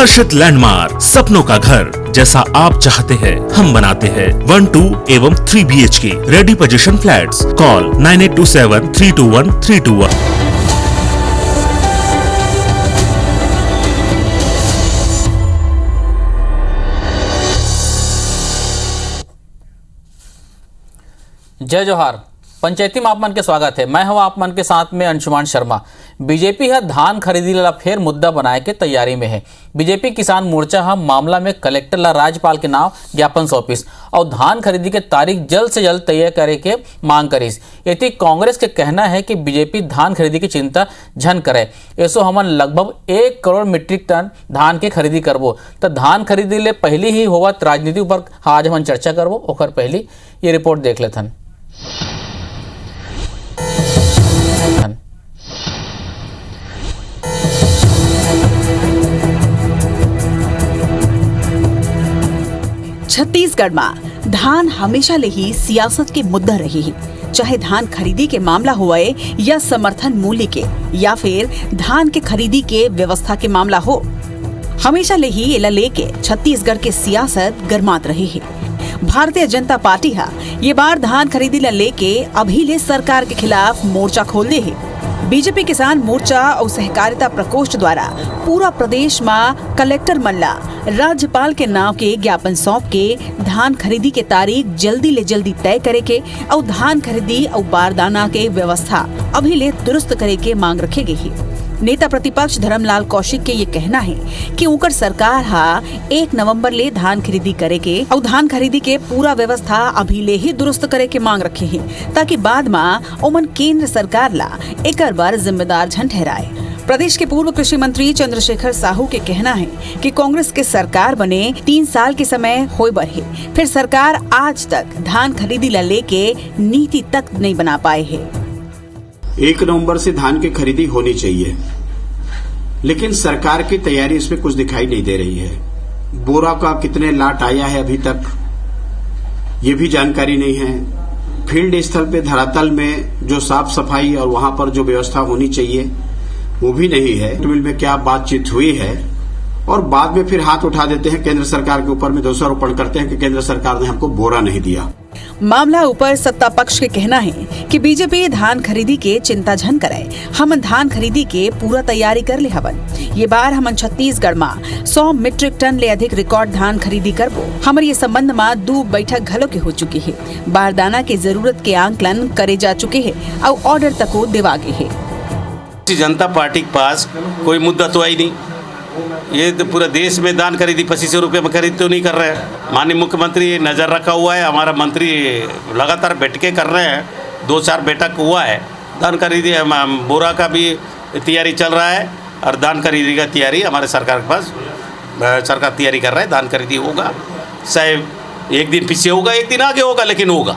हर्षित landmark, सपनों का घर जैसा आप चाहते हैं हम बनाते हैं। 1, 2 एवं 3 BHK ready position flats. Call 9827321321। जय जोहार। पंचायती में आप मन के स्वागत है। मैं हूं आप मन के साथ में अंशुमान शर्मा। बीजेपी है धान खरीदी ला फिर मुद्दा बनाए के तैयारी में है। बीजेपी किसान मोर्चा हम मामला में कलेक्टर ला राज्यपाल के नाम ज्ञापन सौंपिस और धान खरीदी के तारीख जल्द से जल्द तय करे के मांग करिस। यदि कांग्रेस के कहना है कि बीजेपी धान खरीदी की चिंता झन करे, ऐसो हमन लगभग 1 करोड़ मीट्रिक टन धान के खरीदी करबो। तो धान खरीदी ले पहली ही होवत राजनीति ऊपर आज हम चर्चा करबो। ओकर पहली ये रिपोर्ट देख लेथन। छत्तीसगढ़ में धान हमेशा ले ही सियासत के मुद्दा रही है। चाहे धान खरीदी के मामला हुए या समर्थन मूल्य के या फिर धान के खरीदी के व्यवस्था के मामला हो, हमेशा ले ही इला लेके छत्तीसगढ़ के सियासत गरमात रही है। भारतीय जनता पार्टी हा ये बार धान खरीदी ला लेके अभी ले सरकार के खिलाफ मोर्चा खोल दे है। बीजेपी किसान मोर्चा और सहकारिता प्रकोष्ठ द्वारा पूरा प्रदेश में कलेक्टर मल्ला राज्यपाल के नाम के ज्ञापन सौंप के धान खरीदी के तारीख जल्दी ले जल्दी तय करे के और धान खरीदी और बारदाना के व्यवस्था अभी ले दुरुस्त करे के मांग रखे गई है। नेता प्रतिपक्ष धर्मलाल कौशिक के ये कहना है कि उनकर सरकार हा 1 नवंबर ले धान खरीदी करे के और धान खरीदी के पूरा व्यवस्था अभी ले ही दुरुस्त करे के मांग रखे हैं, ताकि बाद में ओमन केंद्र सरकार ला एक बार जिम्मेदार झन ठहराए। प्रदेश के पूर्व कृषि मंत्री चंद्रशेखर साहू के कहना है कि कांग्रेस के सरकार बने 3 साल के समय होए बर है, फिर सरकार आज तक धान खरीदी ला लेके नीति तक नहीं बना पाए है। 1 नवंबर से धान की खरीदी होनी चाहिए, लेकिन सरकार की तैयारी इसमें कुछ दिखाई नहीं दे रही है। बोरा का कितने लाट आया है अभी तक ये भी जानकारी नहीं है। फील्ड स्थल पे धरातल में जो साफ सफाई और वहां पर जो व्यवस्था होनी चाहिए वो भी नहीं है। मिल में क्या बातचीत हुई है और बाद में फिर हाथ उठा देते हैं केंद्र सरकार के ऊपर में, दोषारोपण करते हैं कि केंद्र सरकार ने हमको बोरा नहीं दिया। मामला ऊपर सत्ता पक्ष के कहना है कि बीजेपी धान खरीदी के चिंता झन कराए। हम धान खरीदी के पूरा तैयारी कर ले हवन। ये बार हम छत्तीसगढ़ में 100 मीट्रिक टन ले अधिक रिकॉर्ड धान खरीदी करबो। हमारे ये संबंध में 2 बैठक घलो के हो चुकी है। बारदाना के जरूरत के आंकलन करे जा चुके हैं और ऑर्डर तक को दिवा गए है। जनता पार्टी के पास कोई मुद्दा तो आई नहीं। ये तो पूरा देश में धान खरीदी 2500 रुपये में खरीद तो नहीं कर रहे हैं। माननीय मुख्यमंत्री नज़र रखा हुआ है, हमारा मंत्री लगातार बैठकें कर रहे हैं। 2-4 बैठक हुआ है। धान खरीदी बोरा का भी तैयारी चल रहा है और धान खरीदी का तैयारी हमारे सरकार के पास सरकार तैयारी कर रहा है। धान खरीदी होगा, चाहे एक दिन पीछे होगा, एक दिन आगे होगा, लेकिन होगा।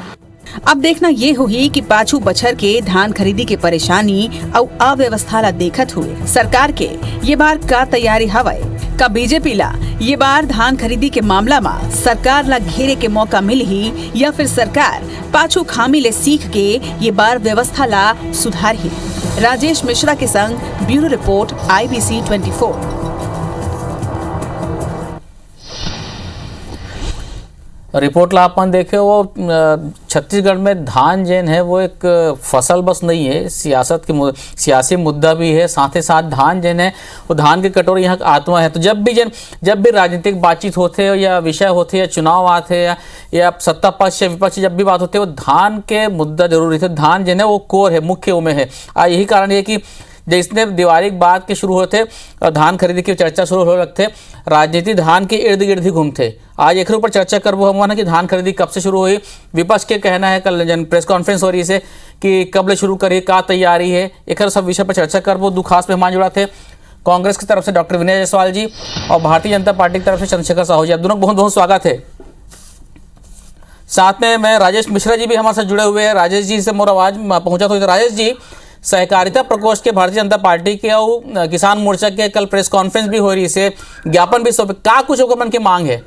अब देखना ये हुई कि पाछू बछर के धान खरीदी के परेशानी और अव्यवस्था ला देखत हुए सरकार के ये बार का तैयारी हवाए। का बीजेपी ला ये बार धान खरीदी के मामला में सरकार ला घेरे के मौका मिल ही या फिर सरकार पाछू खामी ले सीख के ये बार व्यवस्था ला सुधार ही। राजेश मिश्रा के संग ब्यूरो रिपोर्ट IBC 24। रिपोर्ट ला अपन देखे वो छत्तीसगढ़ में धान जैन है वो एक फसल बस नहीं है, सियासी मुद्दा भी है। साथ ही साथ धान जैन है वो धान के कटोरे यहाँ का आत्मा है। तो जब भी राजनीतिक बातचीत होते या विषय होते या चुनाव आते या सत्ता पक्ष या विपक्ष जब भी बात होती है वो धान के मुद्दा जरूरी थे। धान जैन है वो कोर है, मुख्य उमें है। यही कारण है कि जिसने दिवाली के बाद के शुरू होते और धान खरीदी की चर्चा शुरू हो रखते, राजनीति धान के इर्द गिर्द ही घूमते। आज एक ऊपर चर्चा करबो हम कि धान खरीदी कब से शुरू हुई। विपक्ष के कहना है, कल प्रेस कॉन्फ्रेंस हो रही है कि कब ले शुरू करिए, का तैयारी है, एक सब विषय पर चर्चा करबो। 2 खास मेहमान जुड़ा थे, कांग्रेस की तरफ से डॉक्टर विनय जायसवाल जी और भारतीय जनता पार्टी की तरफ से चंद्रशेखर साहू जी। आप दोनों बहुत बहुत स्वागत है। साथ में मैं राजेश मिश्रा जी भी हमारे साथ जुड़े हुए हैं। राजेश जी से मोर आवाज पहुंचा तो राजेश जी, सहकारिता प्रकोष्ठ के भारतीय जनता पार्टी के और किसान मोर्चा के कल प्रेस कॉन्फ्रेंस भी हो रही है, ज्ञापन भी सौंपे, का कुछ मन की मांग है?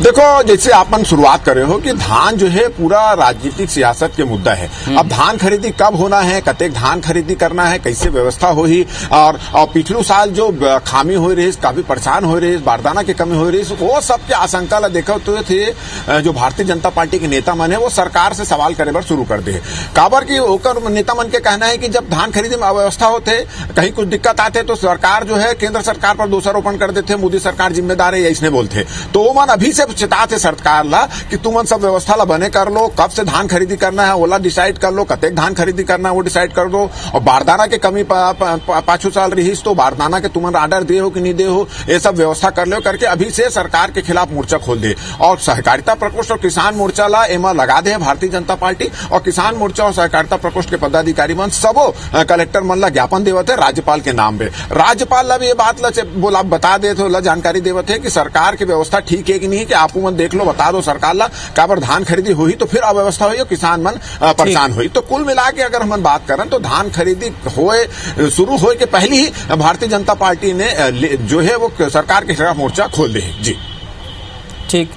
देखो, जैसे आपन शुरुआत कर रहे हो कि धान जो है पूरा राजनीतिक सियासत के मुद्दा है। अब धान खरीदी कब होना है, कतेक धान खरीदी करना है, कैसे व्यवस्था हो ही, और पिछलू साल जो खामी हो रही, काफी परेशान हो रही, बारदाना की कमी हो रही, वो सब के आशंका ला देखो तो थे जो भारतीय जनता पार्टी के नेता मन है वो सरकार से सवाल करे बर शुरू कर दे। काबर की ओकर नेता मन के कहना है कि जब धान खरीदी में अव्यवस्था होते, कहीं कुछ दिक्कत आते तो सरकार जो है केंद्र सरकार पर दोषारोपण कर देते, मोदी सरकार जिम्मेदार है, ऐसने बोलते। तो वो मन अभी से चिताते सरकार ला कि तुम सब व्यवस्था ला बने कर लो, कब से धान खरीदी करना है ओला डिसाइड कर लो, कतेक धान खरीदी करना है वो डिसाइड कर दो, और बारदाना के कमी पाछू साल रही तो बारदाना के तुम ऑर्डर दे हो कि नहीं दे हो, ये सब व्यवस्था कर लो करके अभी से सरकार के खिलाफ मोर्चा खोल दे। और सहकारिता प्रकोष्ठ और किसान मोर्चा ला एमा लगा दे भारतीय जनता पार्टी, और किसान मोर्चा और सहकारिता प्रकोष्ठ के पदाधिकारी मन सबो कलेक्टर मन ला ज्ञापन देवत है राज्यपाल के नाम पे। राज्यपाल ला भी ये बात ला बोला बता दे तो ला जानकारी देवत है कि सरकार की व्यवस्था ठीक है कि नहीं, कि आप मन देख लो, बता दो सरकार ला, काबर धान खरीदी हुई तो फिर अव्यवस्था हुई और किसान मन परेशान हुई। तो कुल मिला के अगर हम बात करें तो धान खरीदी होए शुरू होए के पहले ही भारतीय जनता पार्टी ने जो है वो सरकार के खिलाफ मोर्चा खोल दे। जी ठीक,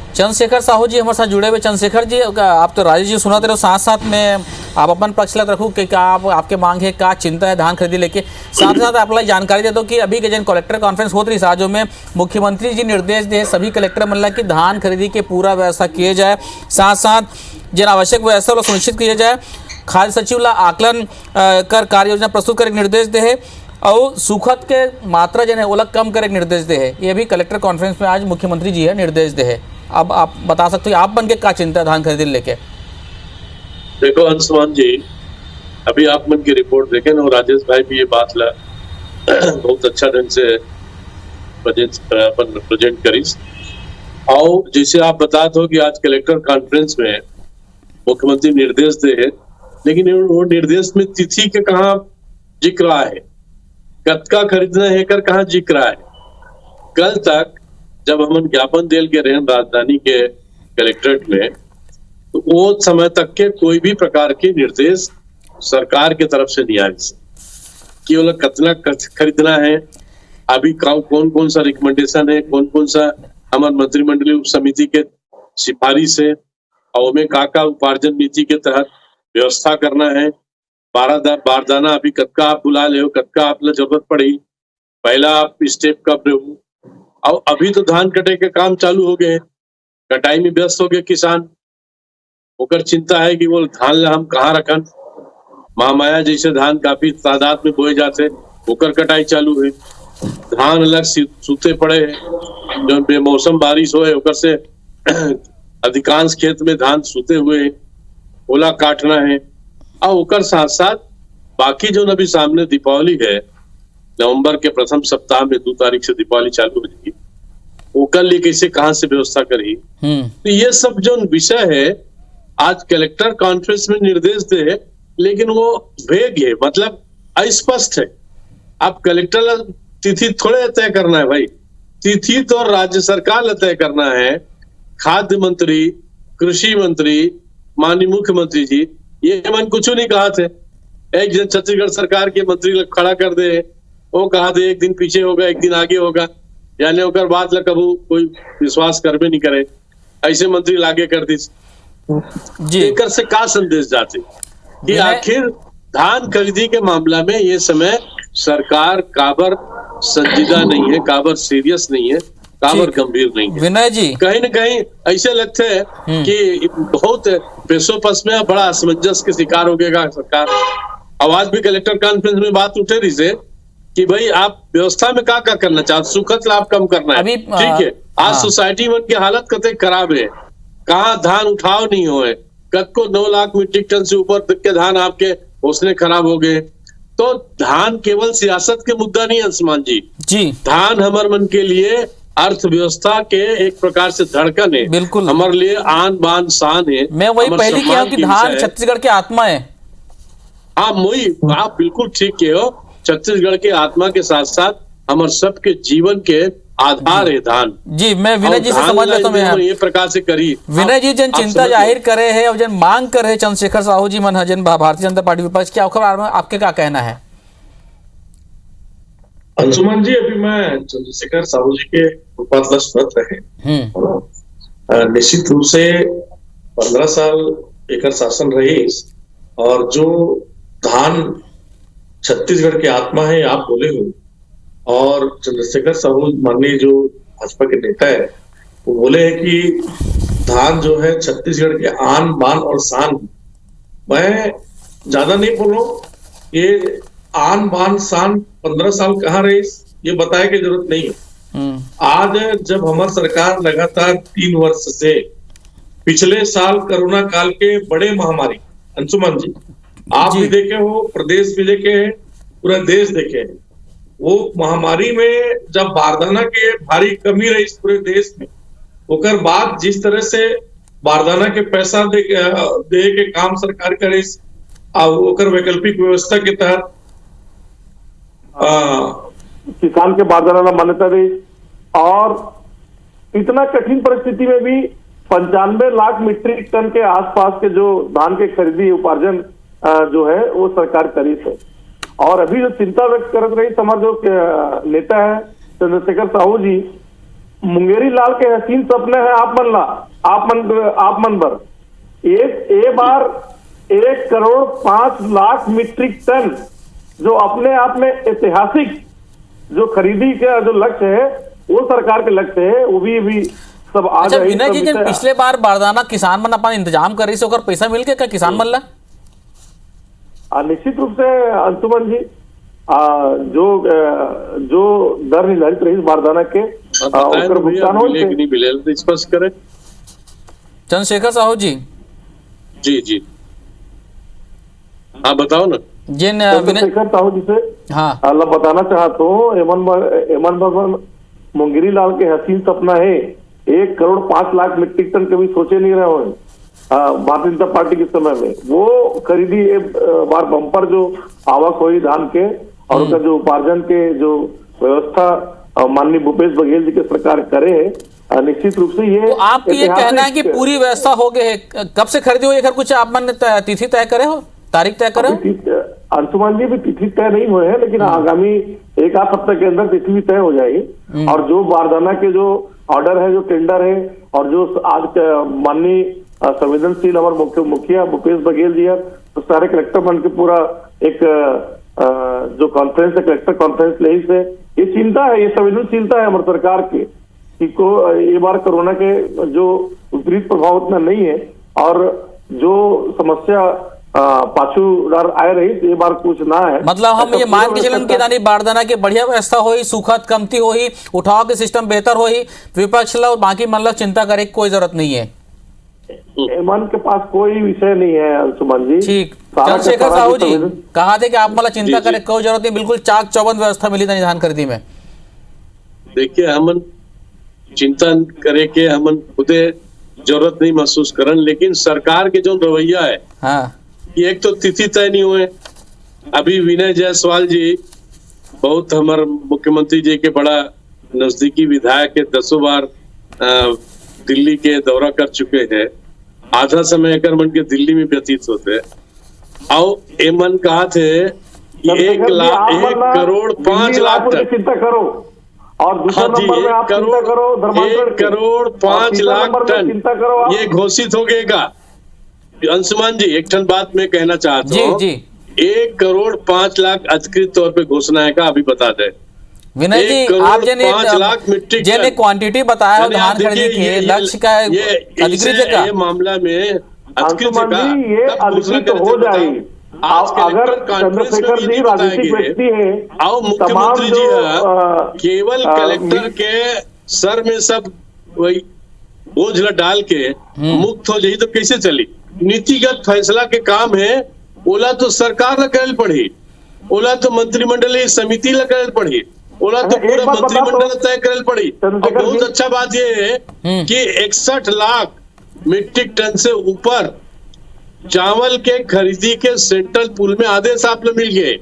चंद्रशेखर साहू जी हमारे साथ जुड़े हुए। चंद्रशेखर जी, आप तो राजेश जी सुनाते रहो, साथ साथ में आप अपन पक्ष लग रखो कि क्या आपके मांग है, क्या चिंता है धान खरीदी लेके, साथ साथ आप लोग जानकारी दे दो कि अभी के जन कलेक्टर कॉन्फ्रेंस होती रही साजो में मुख्यमंत्री जी निर्देश दे सभी कलेक्टर मन की धान खरीदी के पूरा व्यवस्था किए जाए, साथ साथ जन आवश्यक व्यवस्था सुनिश्चित किए जाए, खाद्य सचिव ला आकलन कर कार्य योजना प्रस्तुत कर निर्देश दे है, और सुखद के मात्रा जन है वो कम करे निर्देश दे है। ये भी कलेक्टर कॉन्फ्रेंस में आज मुख्यमंत्री जी है निर्देश दे है। अब आप बता सकते हो आप बन के क्या चिंता है धान खरीदी लेके? देखो अंशुमान जी, अभी आप मन की रिपोर्ट देखें और राजेश भाई भी ये बात ला बहुत अच्छा ढंग से प्रेजेंट करी। और जैसे आप बताते हो कि आज कलेक्टर कॉन्फ्रेंस में मुख्यमंत्री निर्देश दे है, लेकिन वो निर्देश में तिथि के कहाँ जिक्र है, कतका खरीदना है कर कहाँ जिक्र है। कल तक जब हम ज्ञापन देल के रहे राजधानी के कलेक्ट्रेट में, तो वो समय तक के कोई भी प्रकार के निर्देश सरकार के तरफ से नहीं आए कि वो लोग कितना खरीदना है, अभी कौन कौन सा रिकमेंडेशन है, कौन कौन सा हमारे मंत्रिमंडलीय उप समिति के सिफारिश है, और में का उपार्जन नीति के तहत व्यवस्था करना है। बारदाना अभी कतका आप बुला ले हो, कतका आप जरूरत पड़ी, पहला आप स्टेप कब रहो। और अभी तो धान कटे के काम चालू हो गए, कटाई में व्यस्त हो गए किसान, ओकर चिंता है कि वो धान ला हम कहाँ रखन। महामाया जैसे धान काफी तादाद में बोए जाते, ओकर कटाई चालू है। धान अलग सूते पड़े हैं, जो बेमौसम बारिश हो ओकर से अधिकांश खेत में धान सूते हुए, ओला काटना है। और ओकर साथ साथ बाकी जो अभी सामने दीपावली है, नवंबर के प्रथम सप्ताह में 2 तारीख से दीपावली चालू हो जाएगी, ओकर लिए कैसे कहाँ से व्यवस्था करी। तो ये सब जो विषय है आज कलेक्टर कॉन्फ्रेंस में निर्देश दे, लेकिन वो वेग है, मतलब अस्पष्ट है। आप कलेक्टर तिथि थोड़े तय करना है भाई, तिथि तो राज्य सरकार तय करना है। खाद्य मंत्री, कृषि मंत्री, माननीय मुख्यमंत्री जी ये मन कुछ नहीं कहा थे। एक दिन छत्तीसगढ़ सरकार के मंत्री खड़ा कर दे, वो कहा थे एक दिन पीछे होगा एक दिन आगे होगा, यानी ओकर बात ला कबू कोई विश्वास करबे नहीं करे, ऐसे मंत्री लागे कर दी जी। एकर से का संदेश जाते कि आखिर धान खरीदी के मामला में ये समय सरकार काबर संजीदा नहीं है, काबर सीरियस नहीं है, काबर गंभीर नहीं है। विनय जी, कहीं न कहीं ऐसे लगते है कि बहुत पैसों पस में बड़ा असमंजस के शिकार हो गएगा सरकार। आवाज भी कलेक्टर कॉन्फ्रेंस में बात उठे रही से कि भाई आप व्यवस्था में क्या करना चाहते, सुखद लाभ कम करना है, ठीक है। आज सोसाइटी में उनकी हालत कतई खराब है, कहाँ धान उठाव नहीं हुए, कद को 9 लाख मीट्रिक टन से ऊपर तक के धान आपके हौसले खराब हो गए। तो धान केवल सियासत के मुद्दा नहीं अंशुमान जी, धान हमारे मन के लिए अर्थव्यवस्था के एक प्रकार से धड़कन है, बिल्कुल हमारे लिए आन बान शान है। मैं वही पहले किया कि धान छत्तीसगढ़ की आत्मा है। हाँ वही आप बिल्कुल ठीक कहे हो, छत्तीसगढ़ के आत्मा के साथ साथ हमारे सबके जीवन के आधार है धान जी। मैं विनय जी से समझ लेता हूँ ये प्रकार से करी। विनय जी जन चिंता जाहिर करे है और जन मांग करे है चंद्रशेखर साहू जी मन जन भारतीय जनता पार्टी विपक्ष के आपके क्या कहना है? अंशुमान जी, अभी मैं चंद्रशेखर साहू जी के उपाध्यक्ष रहे निश्चित रूप से 15 साल एकर शासन रही और जो धान छत्तीसगढ़ की आत्मा है आप बोले हो, और चंद्रशेखर साहू माननीय जो भाजपा के नेता है वो बोले हैं कि धान जो है छत्तीसगढ़ के आन बान और शान। मैं ज्यादा नहीं बोल रहा हूँ, ये आन बान शान 15 साल कहाँ रही ये बताए की जरूरत नहीं है। आज जब हमारी सरकार लगातार 3 वर्ष से पिछले साल कोरोना काल के बड़े महामारी, अंशुमन जी आप भी देखे हो, प्रदेश भी देखे हैं, पूरा देश देखे हैं, वो महामारी में जब बारदाना के भारी कमी रही पूरे देश में, ओकर बाद जिस तरह से बारदाना के पैसा दे के काम सरकार करे, ओकर वैकल्पिक व्यवस्था के तहत किसान के बारदाना मान्यता दी, और इतना कठिन परिस्थिति में भी 95 लाख मीट्रिक टन के आसपास के जो धान के खरीदी उपार्जन जो है वो सरकार करी है। और अभी जो चिंता व्यक्त कर रही हमारे जो नेता है चंद्रशेखर साहू जी, मुंगेरी लाल के हसीन सपने हैं आप मन भर एक बार 1 करोड़ 5 लाख मीट्रिक टन जो अपने आप में ऐतिहासिक जो खरीदी का जो लक्ष्य है वो सरकार के लक्ष्य है, वो भी सब आ अच्छा विनय जी, पिछले बार बारदाना किसान मन अपन इंतजाम कर रही से ओकर पैसा मिल के क्या किसान मन ला? निश्चित रूप से अंशुमन जी, जो दर निर्धारित रही बारदाना के ओकर भुगतान हो स्पष्ट करें चंद्रशेखर साहू जी। जी हाँ बताओ ना। चंद्रशेखर साहू जी से हाँ अल्लाह बताना चाहता हूँ, एमन भवन मुंगेरी लाल के हसीन सपना है 1 करोड़ 5 लाख मीट्रिक टन कभी सोचे नहीं रहे हो भारतीय जनता पार्टी के समय में। वो खरीदी बार बम्पर जो आवक हुई धान के और उसका जो उपार्जन के जो व्यवस्था माननीय भूपेश बघेल जी के सरकार करे है, निश्चित रूप से ये तो आपकी ये कहना है कि पूरी व्यवस्था हो गई है, कब से खरीदी हुई है कुछ आप मन तिथि तय करे हो, तारीख तय करे हो? अंशुमान जी भी तिथि तय नहीं हुए हैं, लेकिन आगामी 1 आध हफ्ते के अंदर तिथि भी तय हो जाएगी। और जो बारदाना के जो ऑर्डर है, जो टेंडर है, और जो आज माननीय संवेदनशील हमारे मुखिया भूपेश बघेल जी है, तो सारे कलेक्टर बन के पूरा एक जो कॉन्फ्रेंस है कलेक्टर कॉन्फ्रेंस ले से ये चिंता है, ये संवेदनशीलता है हमारी सरकार की कि ये बार कोरोना के जो विपरीत प्रभाव उतना नहीं है, और जो समस्या पाछूदार आए रही ये बार कुछ ना है। मतलब हम ये मान के चलन के दानी बारदाना के बढ़िया व्यवस्था होई, सुखद कमती होई, उठाव के सिस्टम बेहतर होई, विपक्ष ला और बाकी मन ला चिंता करे कोई जरूरत नहीं है। मन के पास कोई विषय नहीं है अंशुमन जी। ठीक, चंद्रशेखर साहू जी कहा थे कि आप मतलब चिंता करे कोई जरूरत नहीं, बिल्कुल चाक चौबंद व्यवस्था मिली था धान खरीदी में। देखिए हमन चिंता करे के हमन खुदे जरूरत नहीं महसूस करन, लेकिन सरकार के जो रवैया है हाँ ये एक तो तिथि तय नहीं हुए। अभी विनय जायसवाल जी बहुत हमारे मुख्यमंत्री जी के बड़ा नजदीकी विधायक के 10 बार दिल्ली के दौरा कर चुके हैं, आधा समय कर मन के दिल्ली में व्यतीत होते। और एमन कहा थे 1 करोड़ 5 लाख टन चिंता करो, और दूसरा नंबर में आप चिंता करो 1 करोड़ 5 लाख टन ये घोषित हो गएगा। अंशुमान जी एक ठन बात मैं कहना चाहता हूँ, 1 करोड़ 5 लाख अधिकृत तौर पे घोषणा है का अभी बता दे विनय जी, आप जिन्हें क्वांटिटी बताया है धान खरीदी के लक्ष्य का अधिकृत का ये मामला में ये अधिकृत हो जाएगी। अगर चंद्रशेखर जी राजनीतिक व्यक्ति है, आओ मुख्यमंत्री जी केवल कलेक्टर के सर में सब वही बोझ डाल के मुक्त हो जाए तो कैसे चली? नीतिगत फैसला के काम है, ओला तो सरकार ला करल पड़ी, ओला तो मंत्रिमंडलीय समिति ला करल पड़ी, ओला तो पूरा मंत्रिमंडल तय करल पड़ी। और बहुत अच्छा बात ये है कि 61 लाख मीट्रिक टन से ऊपर चावल के खरीदी के सेंट्रल पूल में आदेश आप लोग मिल गए,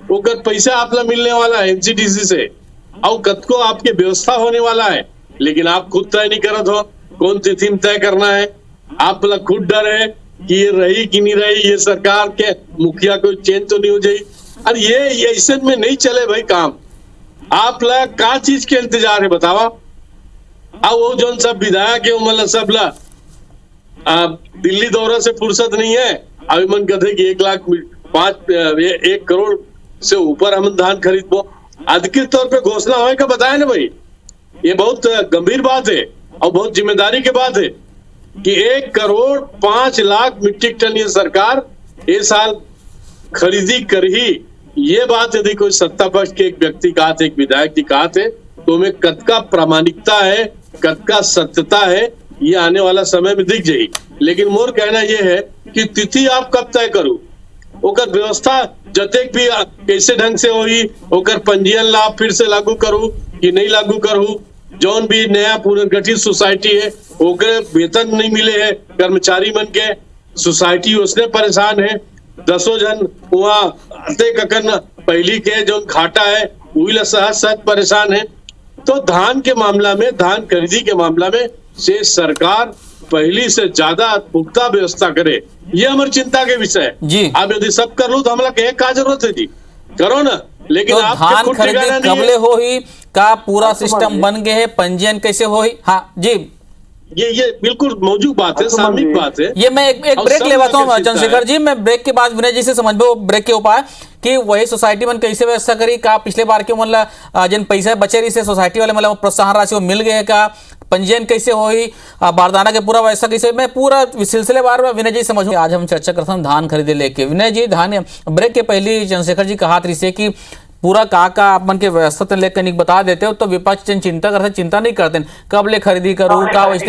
वो पैसा आप लोग मिलने वाला है एनसीडीसी से, और कद को आपके व्यवस्था होने वाला है, लेकिन आप खुद तय नहीं करत हो कौन तिथि में तय करना है। आप लोग खुद डर है कि ये रही कि नहीं रही, ये सरकार के मुखिया को चेंज तो नहीं हो जाए। अरे ये ऐसे में नहीं चले भाई काम। आप लोग क्या चीज के इंतजार है बतावा? वो जौन सब विधायक है मतलब सब ला दिल्ली दौरा से फुर्सत नहीं है। अभी मन कहते कि 1 करोड़ से ऊपर हम धान खरीदबो। अधिकृत तौर पे घोषणा होने का बताया ना भाई, ये बहुत गंभीर बात है और बहुत जिम्मेदारी की बात है कि 1,05,00,000 मीट्रिक टन ये सरकार ये साल खरीदी कर ही। ये बात यदि कोई सत्ता पक्ष के एक व्यक्ति कहा थे, एक विधायक जी कहा थे, तो में कद का प्रामाणिकता है, कद का सत्यता है, ये आने वाला समय में दिख जाएगी। लेकिन मोर कहना यह है कि तिथि आप कब तय करू, ओकर व्यवस्था जतेक भी कैसे ढंग से होई, ओकर पंजीयन लाभ फिर से लागू करू कि नहीं लागू करू। जौन भी नया पुनर्गठित सोसाइटी है ओकरे वेतन नहीं मिले है, कर्मचारी मन के सोसाइटी उसने परेशान है। 10 जन वहाँ आते ककन पहली के जो घाटा है वही सहज परेशान है। तो धान के मामला में, धान खरीदी के मामला में से सरकार पहली से ज्यादा पुख्ता व्यवस्था करे, ये हमारी चिंता के विषय है जी। अब यदि सब कर लो तो हमारा कहे क्या जरूरत है जी, करो ना। लेकिन तो आप धान खरीदी कबले हो ही का पूरा सिस्टम बन गए है, पंजीयन कैसे हो ही। हाँ जी, ये बिल्कुल मौजूद बात है, सामयिक बात है। ये मैं एक ब्रेक लेवाता हूँ चंद्रशेखर जी। मैं ब्रेक के बाद विनय जी से समझबो ब्रेक के उपाय कि वही सोसाइटी मन कैसे व्यवस्था करी का, पिछले बार के मतलब जिन पैसा बचे रही से सोसाइटी वाले मतलब प्रोत्साहन राशि वो मिल गए का, पंजीयन कैसे हो ही, बारदाना के पूरा व्यवस्था कैसे, मैं पूरा सिलसिलेवार में विनय जी समझो। आज हम चर्चा करते हैं धान खरीदे लेके। विनय जी, धान ब्रेक के पहले चंद्रशेखर जी कहा रही से कि पूरा का आप मन के व्यवस्था लेकर नहीं बता देते हो तो विपक्ष चिंता करते, चिंता नहीं करते कब ले खरीदी करूँ का, वैसे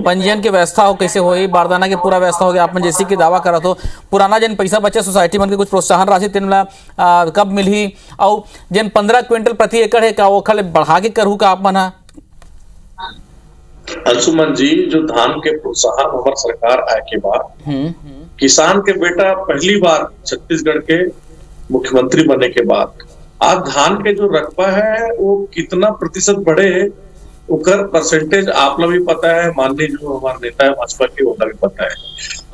पंजीयन की व्यवस्था हो कैसे हो, बारदाना की पूरा व्यवस्था हो गया। आप जैसे कि दावा करा तो पुराना जिन पैसा बचे सोसाइटी मन के कुछ प्रोत्साहन राशि तीन कब मिली, और जिन 15 क्विंटल प्रति एकड़ है का वो खाली बढ़ा के करूँ का आप मना। अंशुमन जी, जो धान के प्रोत्साहन हमारी सरकार आए के बाद किसान के बेटा पहली बार छत्तीसगढ़ के मुख्यमंत्री बनने के बाद आज धान के जो रकबा है वो कितना प्रतिशत बढ़े है, उकर परसेंटेज आप लोग भी पता है, माननीय जो हमारे नेता है भाजपा के उनका भी पता है।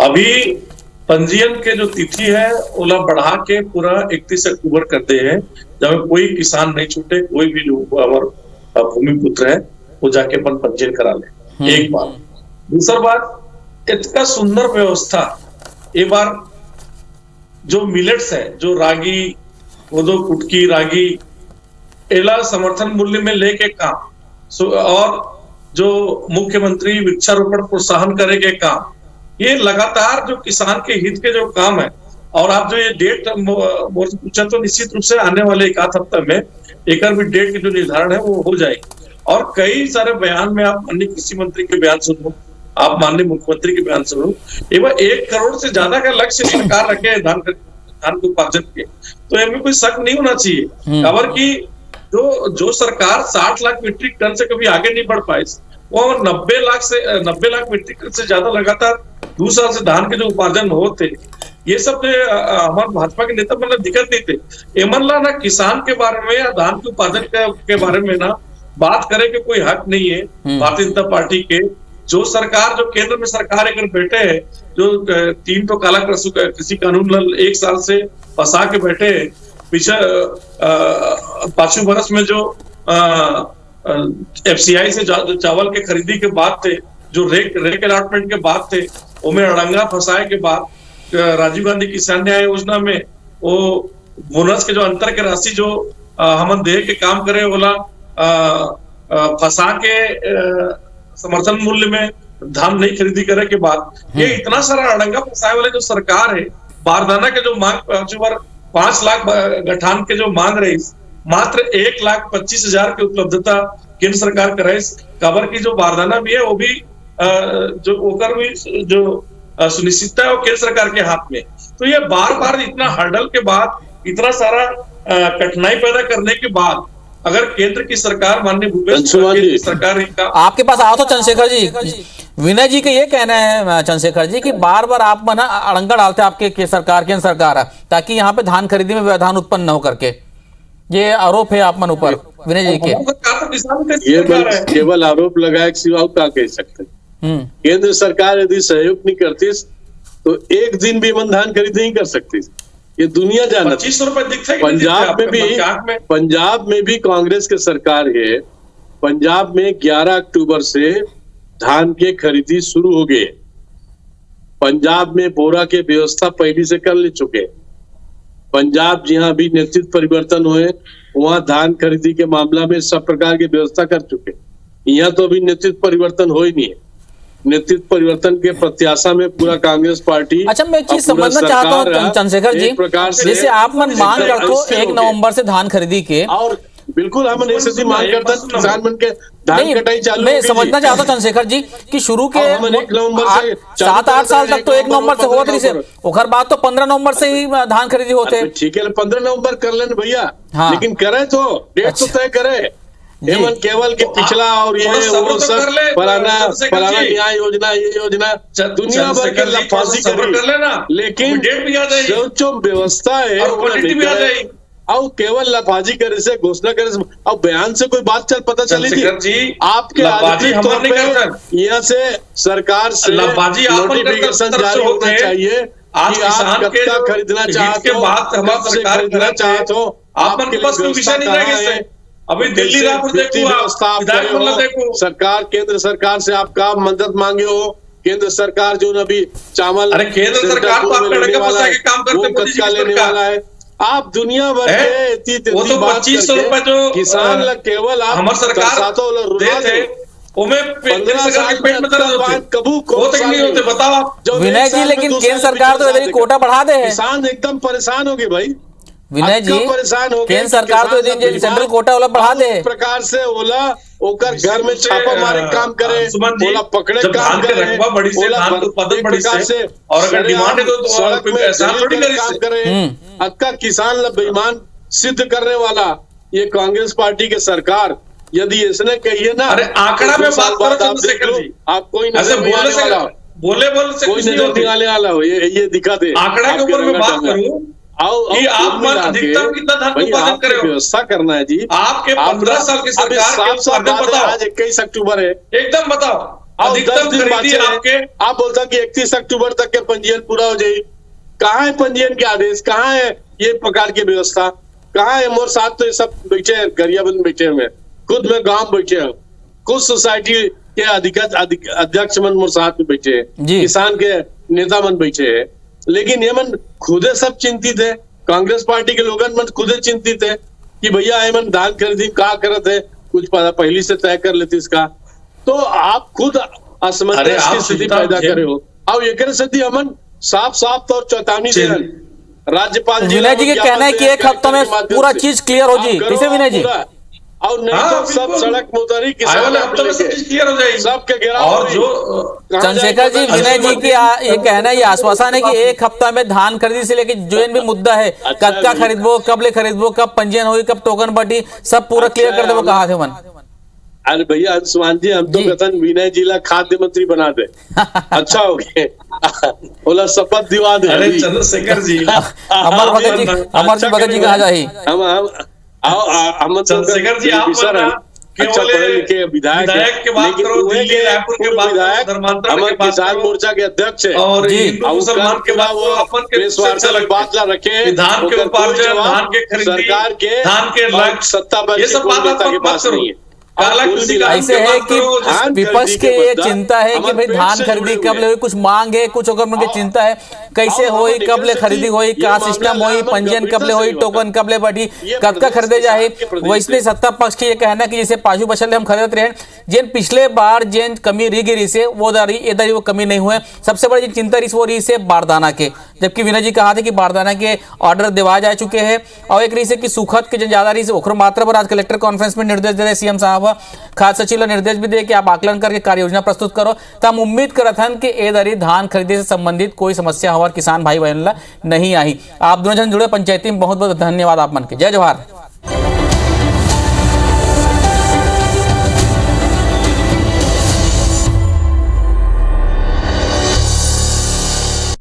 अभी पंजीयन के जो तिथि है ओला बढ़ा के पूरा 31 अक्टूबर कर दे है, जब कोई किसान नहीं छूटे, कोई भी जो हमारे भूमि पुत्र है वो जाके अपन पंजीयन करा ले। एक बात। दूसरा बात, इतना सुंदर व्यवस्था एक बार जो मिलेट्स है, जो रागी, कोदो, कुटकी, रागी, एला समर्थन मूल्य में लेके काम और जो मुख्यमंत्री वृक्षारोपण प्रोत्साहन करेंगे काम, ये लगातार जो किसान के हित के जो काम है। और आप जो ये डेट पूछा तो निश्चित रूप से आने वाले 1 आध हफ्ते में एक भी डेट की जो निर्धारण है वो हो जाएगी। और कई सारे बयान में आप माननीय कृषि मंत्री के बयान सुनो, आप माननीय मुख्यमंत्री के बयान सुनो, एवं 1 करोड़ से ज्यादा का लक्ष्य सरकार रखे है धान के उपार्जन के, तो इनमें कोई शक नहीं होना चाहिए। खबर की जो सरकार 60 लाख मीट्रिक टन से कभी आगे नहीं बढ़ पाई, वो 90 लाख मीट्रिक टन से ज्यादा लगातार 2 साल से धान के जो उपार्जन होते, ये सब हमारे भाजपा के नेता मतलब दिक्कत नहीं थे। एमनला ना किसान के बारे में या धान के उपार्जन के बारे में ना बात करे के कोई हक नहीं है भारतीय जनता पार्टी के। जो सरकार, जो केंद्र में सरकार अगर बैठे है, जो 3 तो काला कृषि कानून 1 साल से फंसा के बैठे है, पीछे 5वें वर्ष में जो FCI से चावल के खरीदी के बाद थे, जो रेक अलॉटमेंट के बाद थे, उनमें अड़ंगा फंसाए के बाद राजीव गांधी किसान न्याय योजना में वो बोनस के जो अंतर के राशि जो हम दे के काम करे बोला फंसा के समर्थन मूल्य में धान नहीं खरीदी करे के बाद ये इतना सारा अड़ंगा फंसाए वाले जो सरकार है, बारदाना के जो मांग 5 लाख गठान के जो मांग रही, मात्र 1,25,000 की उपलब्धता केंद्र सरकार करे। कबर की जो बारदाना भी है वो भी जो ओकर भी जो सुनिश्चितता है वो केंद्र सरकार के हाथ में। तो ये बार इतना हर्डल के बाद, इतना सारा कठिनाई पैदा करने के बाद अगर केंद्र की सरकार, माननीय भूपेश की सरकार आपके पास आओ तो चंद्रशेखर जी, विनय जी का ये कहना है चंद्रशेखर जी कि बार आप मना अड़ंगा डालते आपके केंद्र सरकार ताकि यहाँ पे धान खरीदी में व्यवधान उत्पन्न न हो करके, ये आरोप है आप मन ऊपर विनय जी के। ये केवल आरोप लगाए सिवा क्या कह सकते। केंद्र सरकार यदि सहयोग नहीं करती तो एक दिन भी मन धान खरीद नहीं कर सकती। ये दुनिया जाना। 2500 रुपए दिखते। पंजाब में भी कांग्रेस के सरकार है, पंजाब में 11 अक्टूबर से धान के खरीदी शुरू हो गई। पंजाब में बोरा के व्यवस्था पहले से कर ले चुके। पंजाब जहां भी नेतृत्व परिवर्तन हुए वहां धान खरीदी के मामला में सब प्रकार की व्यवस्था कर चुके। यहाँ तो अभी नेतृत्व परिवर्तन हो ही नहीं है। नेतृत्व परिवर्तन के प्रत्याशा में पूरा कांग्रेस पार्टी। अच्छा, मैं एक चीज समझना चाहता हूँ चंद्रशेखर जी, जैसे आप मन मांग करते हो 1 नवंबर से धान खरीदी के, और बिल्कुल हम ऐसी मांग करते हैं किसान मन के धान कटाई चालू। मैं समझना चाहता हूँ चंद्रशेखर जी कि शुरू के 1 नवंबर से 7-8 साल तक तो 1 नवंबर से होत रही से, ओकर बाद तो 15 नवंबर से ही धान खरीदी होते। ठीक है, 15 नवंबर कर लेना भैया, हाँ। लेकिन करे तो डेट तो तय करे। एवं केवल के पिछला और ये वो सब फलाना न्याय योजना, ये योजना दुनिया भर के लफाजी कर लेना, लेकिन जो व्यवस्था है और केवल लफाजी करे से, घोषणा करे से और बयान से कोई बात पता चलेगी। आपके आधिकारिक तौर पे यहाँ से सरकार से नोटिफिकेशन जारी होना चाहिए कि आप कब तक खरीदना चाहते हो, कब से खरीदना चाहते हो, आपके विषय नहीं रहेगा। अभी दिल्ली देखो, सरकार केंद्र सरकार से आप क्या मदद मांगे हो। केंद्र सरकार जो अभी चावल, अरे केंद्र सरकार तो आपका लेने वाला है। आप दुनिया भर के वो तो 2500 रुपए जो किसान केवल आप हमारे सरकार देते होते, बताओ आप विनय जी। लेकिन केंद्र सरकार तो इधर कोटा बढ़ा दे है। किसान एकदम परेशान हो गए भाई विनय जी, परेशान हो गए। केंद्र सरकार तो सेंट्रल कोटा वाला बढ़ा दे है। प्रकार से ओला ओकर घर में छापा मारे काम करे, ओला पकड़े काम करे, बड़ी से धान उत्पादन बड़ी से, और अगर डिमांड है तो सड़क में ऐसा थोड़ी काम करे। अक्का किसान बेईमान सिद्ध करने वाला ये कांग्रेस पार्टी के सरकार, यदि इसने कहिए ना, अरे आंकड़ा में बात करो चंद्रशेखर जी, आप कोई नजर बोले से कोई नजर निकालने वाला हो, ये दिखा दे। आंकड़ा के ऊपर मैं बात करूं कि आप अधिकतम कितना धान उत्पादन करे हो, व्यवस्था करना है जी। आपके 15 साल की सरकार के बताओ, आज 21 अक्टूबर है, एकदम बताओ अधिकतम खरीदी आपके। आप बोलता कि 31 अक्टूबर तक के पंजीयन पूरा हो जाए। कहाँ है पंजीयन के आदेश, कहाँ है ये प्रकार की व्यवस्था, कहाँ है? मोर साथ तो ये सब बैठे हैं, गरियाबंद बैठे हैं, खुद में गांव बैठे हैं, कुछ सोसाइटी के अध्यक्ष मन मोर साथ में बैठे हैं, किसान के नेता मन बैठे हैं, लेकिन ये मन खुदे सब चिंतित है। कांग्रेस पार्टी के लोगन मन खुदे चिंतित है कि भैया ये मन धान खरीदी क्या करत है, कुछ पहले से तय कर लेते इसका। तो आप खुद असमंजस की स्थिति पैदा करे हो। अब एक स्थिति अमन साफ साफ तौर चेतावनी दे राज्यपाल विनय जी के कहना है कि 1 हफ्ते में पूरा चीज क्लियर हो जी। कैसे विनय जी? और नहीं तो सब सड़क मुतरी क्लियर हो जाएगी सबके गिरा। और जो चंद्रशेखर जी, विनय जी की ये कहना है, ये आश्वासन है कि 1 हफ्ता में धान खरीदी से लेकर जो भी मुद्दा है, कब का खरीदबो, कब ले खरीदबो, कब पंजीयन होगी, कब टोकन बटी, सब पूरा क्लियर कर देबो कहा थे मन। अरे भैया अंशुमान जी, हम तो कथन विनय जिला खाद्य मंत्री बना दे। अच्छा हो गया, बोला शपथ दिवा दे। अरे चंद्रशेखर जी, अमर भगत जी कहा जाए हम चंद्रशेखर जी, आप अच्छा पढ़े लिखे विधायक के बात करो, दिल्ली रायपुर के विधायक हमारे किसान मोर्चा के अध्यक्ष है, और मुसलमान के बाद वो अपन के बात ला रखे धान के उपार्जन, धान के खरीदी, सरकार के धान के सत्ता ये सब बात के पास नहीं है। ऐसे है कि विपक्ष के ये चिंता है कि भाई धान खरीदी कब ले, कुछ मांग है, कुछ होकर के चिंता है कैसे होई, कब ले खरीदी होई, क्या सिस्टम होई, पंजीयन कब ले होई, टोकन कब ले बढ़ी, कब का खरीदे जाए। वैसे सत्ता पक्ष के ये कहना कि जैसे पाशु बछल हम खरीदते रहे, जिन पिछले बार जिन कमी रही गिरी से वो इधर वो कमी नहीं हुए। सबसे बड़ी चिंता रही वो रही से बारदाना के, जबकि विनय जी कहा था कि बारदाना के ऑर्डर दिवा जा चुके हैं। और एक रही से कि सुखद के ज्यादा रही से ओखर मात्रा पर आज कलेक्टर कॉन्फ्रेंस में निर्देश दे रहे सीएम साहब, खाद्य सचिव निर्देश भी दे कि आप आकलन करके कार्य योजना प्रस्तुत करो। तो हम उम्मीद करत हन कि ए दरी धान खरीदी से संबंधित कोई समस्या हमारे किसान भाई बहन नहीं आई। आप दोनों जन जुड़े पंचायती में बहुत बहुत धन्यवाद आप मन के। जय जवाहर।